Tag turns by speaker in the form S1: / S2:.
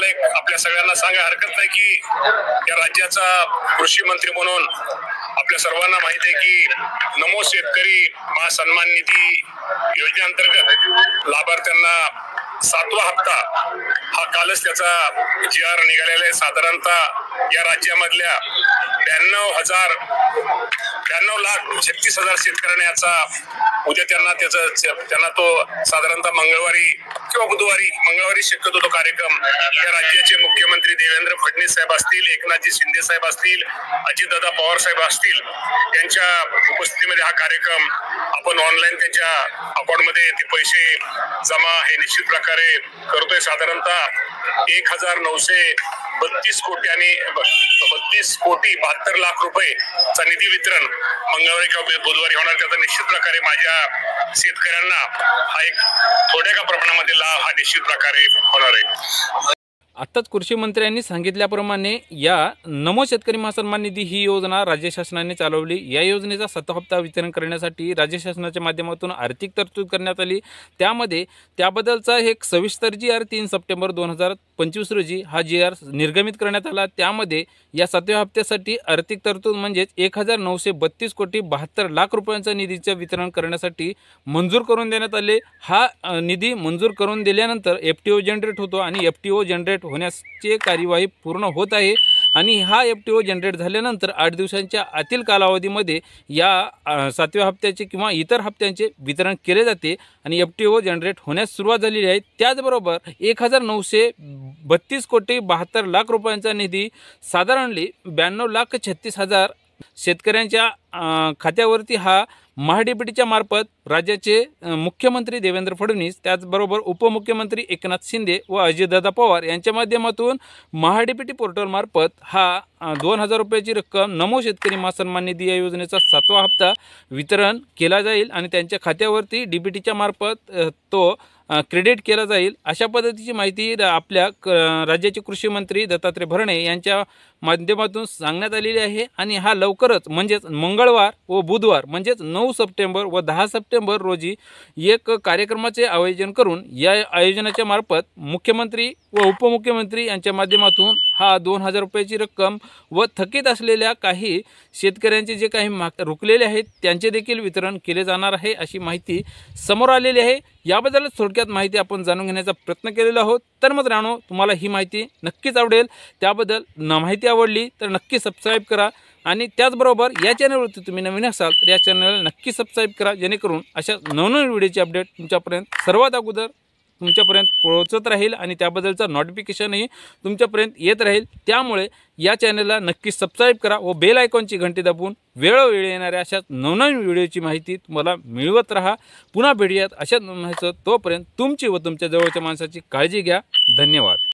S1: मला एक आपल्या सगळ्यांना सांगा हरकत नाही की या राज्याचा कृषी मंत्री म्हणून आपल्या सर्वांना माहिती आहे की नमो शेतकरी महासन्मान निधी योजनेअंतर्गत लाभार्थ्यांना 7वा हप्ता हा कालच त्याचा GR निघालेला आहे। साधारणतः या राज्यामधल्या 92,36,000 शेतकऱ्यांना याचा उद्या त्यांना तो साधारणतः मंगळवारी किंवा बुधवारी शक्यतो तो कार्यक्रम या राज्याचे मुख्यमंत्री देवेंद्र फडणवीस साहेब असतील, एकनाथजी शिंदे साहेब असतील, अजितदादा पवार साहेब असतील यांच्या उपस्थितीमध्ये हा कार्यक्रम आपण ऑनलाईन त्यांच्या अकाउंटमध्ये ते पैसे जमा हे निश्चित प्रकारे करतोय। साधारणतः 1,932 कोटी आणि 32 कोटी 72 लाख रुपयेचा निधी वितरण मंगळवारी किंवा बुधवारी होणार। त्याचा निश्चित प्रकारे माझ्या शेतकऱ्यांना हा एक थोड्या का प्रमाणामध्ये लाभ हा निश्चित प्रकारे होणार आहे।
S2: आत्ताच कृषी मंत्र्यांनी सांगितल्याप्रमाणे या नमो शेतकरी महासन्मान निधी ही योजना राज्य शासनाने चालवली। या योजनेचा 7वा हप्ता वितरण करण्यासाठी राज्य शासनाच्या माध्यमातून आर्थिक तरतूद करण्यात आली। त्याबद्दलचा एक सविस्तर GR 3 सप्टेंबर 2025 रोजी हा GR निर्गमित करण्यात आला। त्यामध्ये या 7व्या हप्त्यासाठी आर्थिक तरतूद म्हणजेच 1,932 कोटी 72 लाख रुपयांचा निधीचे वितरण करण्यासाठी मंजूर करून देण्यात आले। हा निधी मंजूर करून दिल्यानंतर FTO जनरेट होतो आणि FTO जनरेट होण्याची कार्यवाही पूर्ण होत आहे आणि हा FTO जनरेट झाल्यानंतर 8 दिवसांच्या आतील कालावधीमध्ये या 7व्या हप्त्याचे किंवा इतर हप्त्यांचे वितरण केले जाते आणि FTO जनरेट होण्यास सुरुवात झालेली आहे। त्याचबरोबर 1,932 कोटी 72 लाख रुपयांचा निधी साधारणली 92,36,000 शेतकऱ्यांच्या खात्यावरती हा महाडीबीटीच्या मार्फत राज्याचे मुख्यमंत्री देवेंद्र फडणवीस, त्याचबरोबर उपमुख्यमंत्री एकनाथ शिंदे व अजितदादा पवार यांच्या माध्यमातून महाडीबीटी पोर्टलमार्फत हा 2,000 रुपयाची रक्कम नमो शेतकरी महासन्मान निधी या योजनेचा 7वा हप्ता वितरण केला जाईल आणि त्यांच्या खात्यावरती DBTच्या मार्फत तो क्रेडिट केला जाईल। अशा पद्धतीची माहिती आपल्या राज्याचे कृषी मंत्री दत्तात्रय भरणे यांच्या माध्यमातून सांगण्यात आलेली आहे आणि हा लवकरच म्हणजेच मंगळवार व बुधवार म्हणजेच 9 सप्टेंबर व 10 सप्टेंबर रोजी एक कार्यक्रमाचे आयोजन करून या आयोजनाच्या मार्फत मुख्यमंत्री व उपमुख्यमंत्री यांच्या माध्यमातून हा 2,000 रुपयाची रक्कम व थकीत असलेल्या काही शेतकऱ्यांचे जे काही रुकलेले आहेत त्यांचे देखील वितरण केले जाणार आहे अशी माहिती समोर आलेली आहे। याबद्दल थोडक्यात माहिती आपण जाणून घेण्याचा प्रयत्न केलेला आहोत। तर मित्रांनो, तुम्हाला ही माहिती नक्कीच आवडेल। त्याबद्दल माहिती आवडली तर नक्की सबस्क्राईब करा आणि त्याचबरोबर या चॅनलवरती तुम्ही नवीन असाल तर या चॅनलला नक्की सबस्क्राईब करा, जेणेकरून अशा नवनवीन व्हिडिओची अपडेट तुमच्यापर्यंत सर्वात अगोदर पोहोचत राहील आणि त्याबद्दलचा नोटिफिकेशनही तुमच्यापर्यंत येत राहील। त्यामुळे या चॅनलला नक्की सबस्क्राईब करा व बेल आयकॉनची घंटी दाबून वेळोवेळी येणाऱ्या अशा नवनवीन व्हिडिओची माहिती तुम्हाला मिळवत राहा। पुन्हा भेटूयात अशाच माहिती। तोपर्यंत तुमची व तुमच्या जवळच्या माणसाची काळजी घ्या। धन्यवाद।